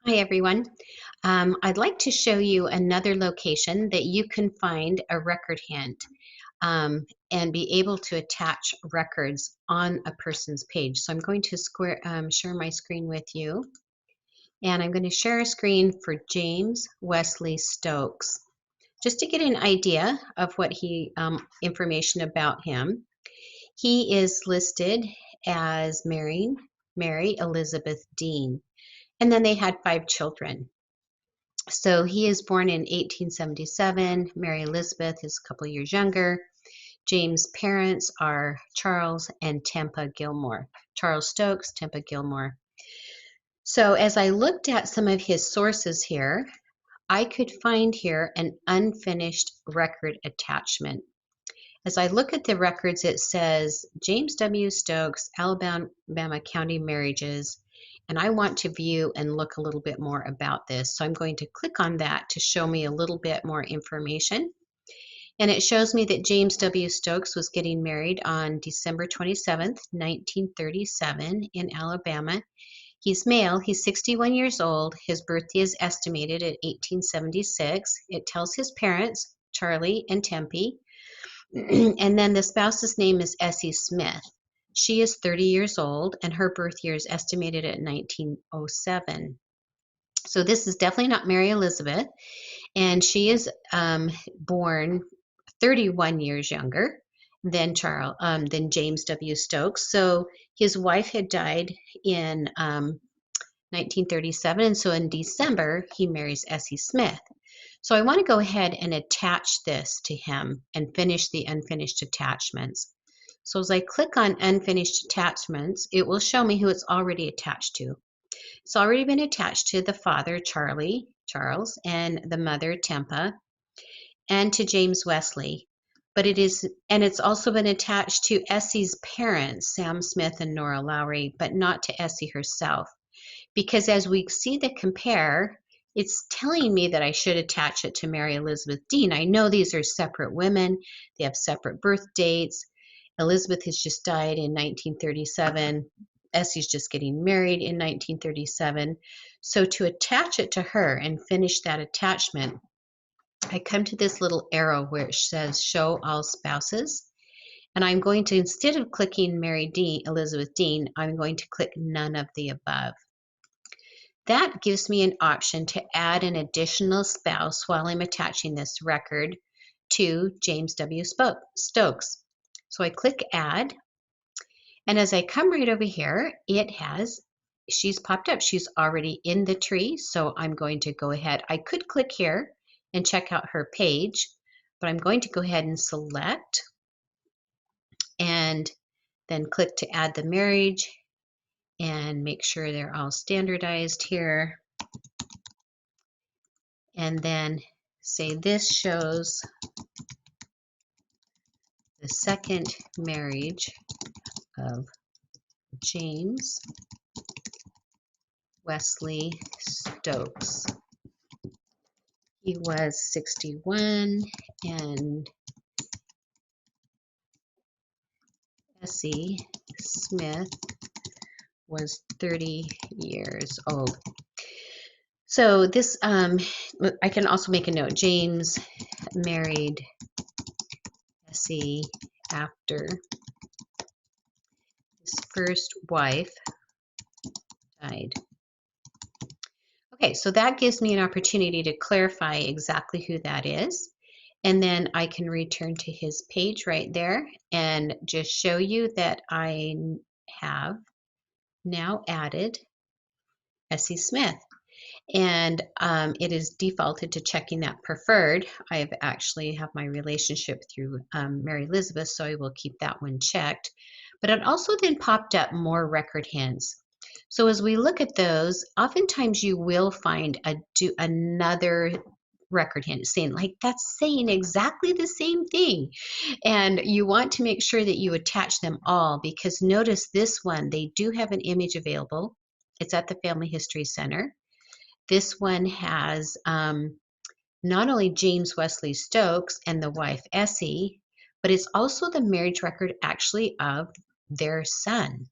Hi, everyone. I'd like to show you another location that you can find a record hand and be able to attach records on a person's page. So I'm going to share my screen with you, and I'm going to share a screen for James Wesley Stokes, just to get an idea of what information about him. He is listed as marrying Mary Elizabeth Dean, and then they had 5 children. So he is born in 1877. Mary Elizabeth is a couple years younger. James' parents are Charles and Tempa Gilmore. Charles Stokes, Tempa Gilmore. So as I looked at some of his sources here, I could find here an unfinished record attachment. As I look at the records, it says James W. Stokes, Alabama County Marriages, and I want to view and look a little bit more about this. So I'm going to click on that to show me a little bit more information. And it shows me that James W. Stokes was getting married on December 27th, 1937 in Alabama. He's male, he's 61 years old. His birthday is estimated at 1876. It tells his parents, Charlie and Tempe. And then the spouse's name is Essie Smith. She is 30 years old, and her birth year is estimated at 1907. So this is definitely not Mary Elizabeth, and she is born 31 years younger than James W. Stokes. So his wife had died in 1937, and so in December he marries Essie Smith. So I want to go ahead and attach this to him and finish the unfinished attachments. So as I click on unfinished attachments, it will show me who it's already attached to. It's already been attached to the father, Charles, and the mother, Tempa, and to James Wesley. And it's also been attached to Essie's parents, Sam Smith and Nora Lowry, but not to Essie herself. Because as we see the compare, it's telling me that I should attach it to Mary Elizabeth Dean. I know these are separate women. They have separate birth dates. Elizabeth has just died in 1937. Essie's just getting married in 1937. So to attach it to her and finish that attachment, I come to this little arrow where it says show all spouses. And I'm going to, instead of clicking Elizabeth Dean, I'm going to click none of the above. That gives me an option to add an additional spouse while I'm attaching this record to James W. Stokes. So I click add, and as I come right over here, she's popped up. She's already in the tree, so I'm going to go ahead. I could click here and check out her page, but I'm going to go ahead and select and then click to add the marriage and make sure they're all standardized here. And then say this shows the second marriage of James Wesley Stokes. He was 61 and Essie Smith was 30 years old. So this, I can also make a note. James married Essie after his first wife died. Okay, so that gives me an opportunity to clarify exactly who that is. And then I can return to his page right there and just show you that I have now added Essie Smith. And it is defaulted to checking that preferred. I actually have my relationship through Mary Elizabeth, so I will keep that one checked. But it also then popped up more record hints. So as we look at those, oftentimes you will find another record hint saying that's saying exactly the same thing. And you want to make sure that you attach them all, because notice this one, they do have an image available. It's at the Family History Center. This one has not only James Wesley Stokes and the wife Essie, but it's also the marriage record actually of their son.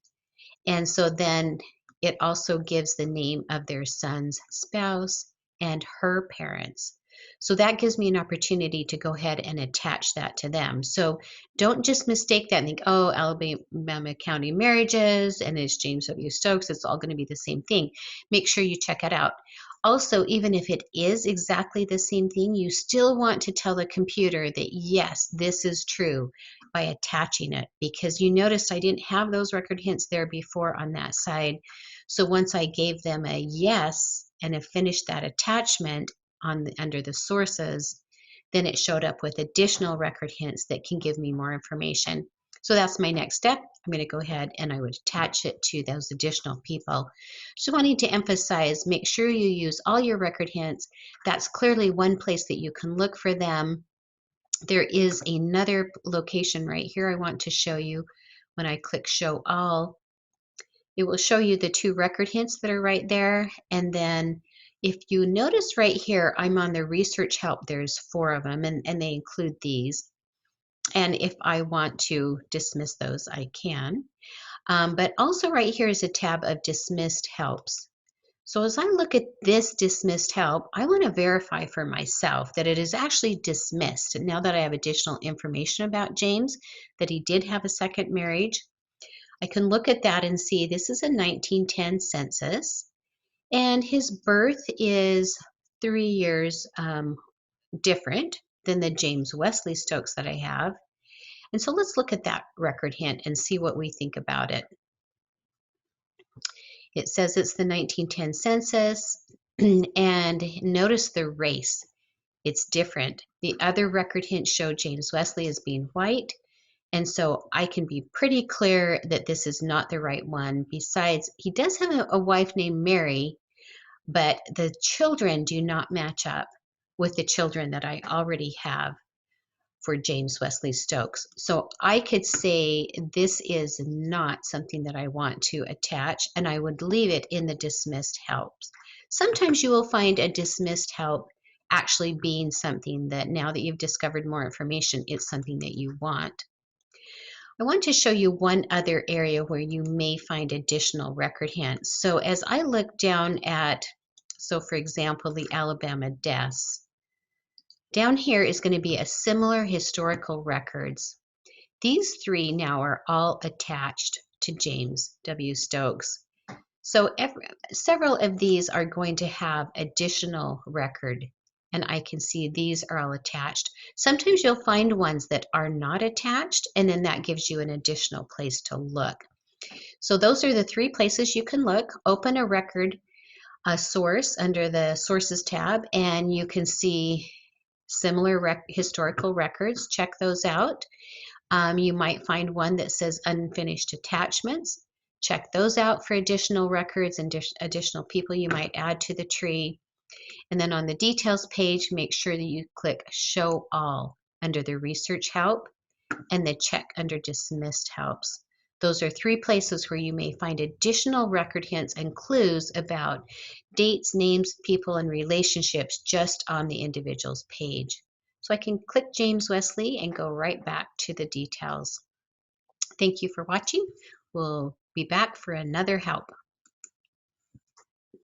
And so then it also gives the name of their son's spouse and her parents. So that gives me an opportunity to go ahead and attach that to them. So don't just mistake that and think, oh, Alabama County marriages and it's James W. Stokes, it's all going to be the same thing. Make sure you check it out. Also, even if it is exactly the same thing, you still want to tell the computer that, yes, this is true by attaching it, because you noticed I didn't have those record hints there before on that side. So once I gave them a yes and have finished that attachment under the sources, then it showed up with additional record hints that can give me more information. So that's my next step. I'm going to go ahead and I would attach it to those additional people. So wanting to emphasize, make sure you use all your record hints. That's clearly one place that you can look for them. There is another location right here I want to show you. When I click show all, it will show you the 2 record hints that are right there. And then if you notice right here, I'm on the research help. There's 4 of them, and they include these. And if I want to dismiss those, I can. But also right here is a tab of dismissed helps. So as I look at this dismissed help, I want to verify for myself that it is actually dismissed. And now that I have additional information about James, that he did have a second marriage, I can look at that and see this is a 1910 census, and his birth is 3 years different than the James Wesley Stokes that I have. And so let's look at that record hint and see what we think about it. It says it's the 1910 census, and notice the race. It's different. The other record hints show James Wesley as being white, and so I can be pretty clear that this is not the right one. Besides, he does have a wife named Mary, but the children do not match up with the children that I already have for James Wesley Stokes. So I could say this is not something that I want to attach, and I would leave it in the dismissed helps. Sometimes you will find a dismissed help actually being something that, now that you've discovered more information, it's something that you want. I want to show you one other area where you may find additional record hints. So as I look down at, so for example, the Alabama deaths, down here is going to be a similar historical records. These 3 now are all attached to James W. Stokes. So several of these are going to have additional record, and I can see these are all attached. Sometimes you'll find ones that are not attached, and then that gives you an additional place to look. So those are the 3 places you can look. Open a record, a source under the sources tab, and you can see similar historical records. Check those out. You might find one that says unfinished attachments. Check those out for additional records and additional people you might add to the tree. And then on the details page, make sure that you click show all under the research help and the check under dismissed helps. Those are 3 places where you may find additional record hints and clues about dates, names, people, and relationships just on the individual's page. So I can click James Wesley and go right back to the details. Thank you for watching. We'll be back for another help.